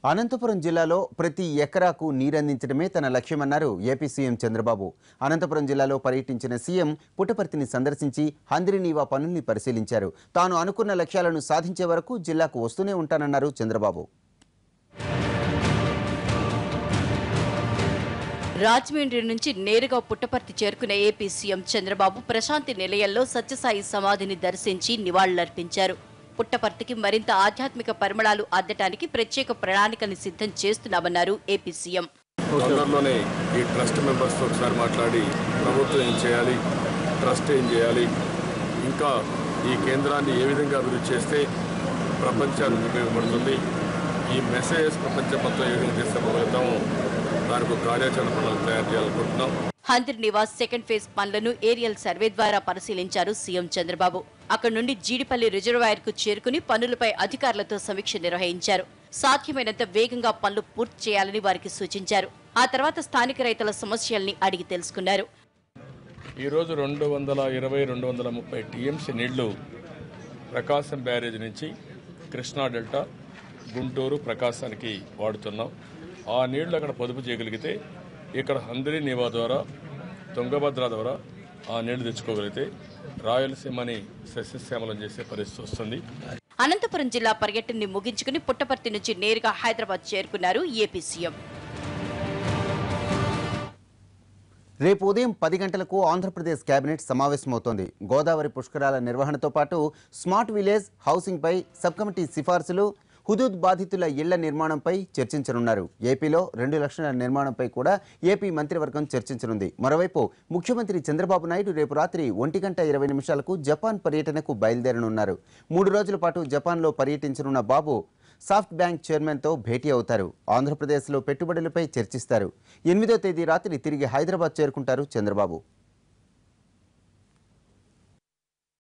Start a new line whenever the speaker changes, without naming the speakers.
అనంతపురం జిల్లాలో ప్రతి ఎకరాకు నీరందించడమే తన లక్ష్యమన్నారు ఏపీ సీఎం చంద్రబాబు. అనంతపురం జిల్లాలో పర్యటించిన సీఎం పుట్టపర్తిని సందర్శించి హంద్రీనీవా పనుల్ని పరిశీలించారు. తాను అనుకున్న లక్ష్యాలను సాధించే వరకు జిల్లాకు వస్తూనే ఉంటానన్నారు చంద్రబాబు.
రాజమండ్రి నుంచి నేరుగా పుట్టపర్తి చేరుకున్న ఏపీ సీఎం చంద్రబాబు ప్రశాంతి నిలయంలో సత్యసాయి సమాధిని దర్శించి నివాళులర్పించారు. పుట్టపర్తికి మరింత ఆధ్యాత్మిక పరిమళాలు అద్దటానికి ప్రత్యేక ప్రణాళికను సిద్ధం చేస్తున్నామన్నారు ఏపీ సీఎం.
తొందరలోనే ఈ ట్రస్ట్ మెంబర్స్ తో ఒకసారి మాట్లాడి ప్రభుత్వం ఏం చేయాలి, ట్రస్ట్ ఏం చేయాలి, ఇంకా ఈ కేంద్రాన్ని ఏ విధంగా అభివృద్ధి చేస్తే ప్రపంచానికి ఉపయోగపడుతుంది, ఈ మెసేజెస్ ప్రపంచం మొత్తం ఏ విధంగా తీసుకుపోగలుగుతామో దానికి కార్యాచరణ ప్రణాళిక తయారు చేయాలనుకుంటున్నాం.
హంద్రీనీవా సెకండ్ ఫేజ్ పనులను ఏరియల్ సర్వే ద్వారా పరిశీలించారు సీఎం చంద్రబాబు. అక్కడి నుండి జీడిపల్లి రిజర్వాయర్ కు చేరుకుని పనులపై అధికారులతో సమీక్ష నిర్వహించారు. సాధ్యమైనంత వేగంగా పనులు పూర్తి చేయాలని వారికి సూచించారు. ఆ తర్వాత స్థానిక రైతుల సమస్యల్ని అడిగి తెలుసుకున్నారు.
ఈ రోజు 220-230 టీఎంసీ నీళ్లు ప్రకాశం బ్యారేజ్ నుంచి కృష్ణా డెల్టా, గుంటూరు, ప్రకాశానికి వాడుతున్నాం. ఆ నీళ్లు అక్కడ పొదుపు చేయగలిగితే ఇక్కడ హంద్రీనీవా ద్వారా, తుంగభద్ర ద్వారా ఆ నీళ్లు తెచ్చుకోగలిగితే రాయలసీమని సస్యశ్యామలం చేసే పరిస్థితి వస్తుంది.
అనంతపురం జిల్లా పర్యటనని ముగించుకుని పుట్టపర్తి నుంచి నేరుగా హైదరాబాద్ చేరుకున్నారు ఏపీ సీఎం.
రేపు ఉదయం 10 గంటలకు ఆంధ్రప్రదేశ్ కేబినెట్ సమావేశమవుతోంది. గోదావరి పుష్కరాల నిర్వహణతో పాటు స్మార్ట్ విలేజ్ హౌసింగ్ పై సబ్ కమిటీ సిఫార్సులు, హుదూద్ బాధితుల ఇళ్ల నిర్మాణంపై చర్చించనున్నారు. ఏపీలో 2 లక్షల నిర్మాణంపై కూడా ఏపీ మంత్రివర్గం చర్చించనుంది. మరోవైపు ముఖ్యమంత్రి చంద్రబాబు నాయుడు రేపు రాత్రి 1:20 జపాన్ పర్యటనకు బయలుదేరనున్నారు. 3 రోజుల పాటు జపాన్లో పర్యటించనున్న బాబు సాఫ్ట్ బ్యాంక్ చైర్మన్తో భేటీ అవుతారు. ఆంధ్రప్రదేశ్లో పెట్టుబడులపై చర్చిస్తారు. 8వ తేదీ రాత్రి తిరిగి హైదరాబాద్ చేరుకుంటారు చంద్రబాబు.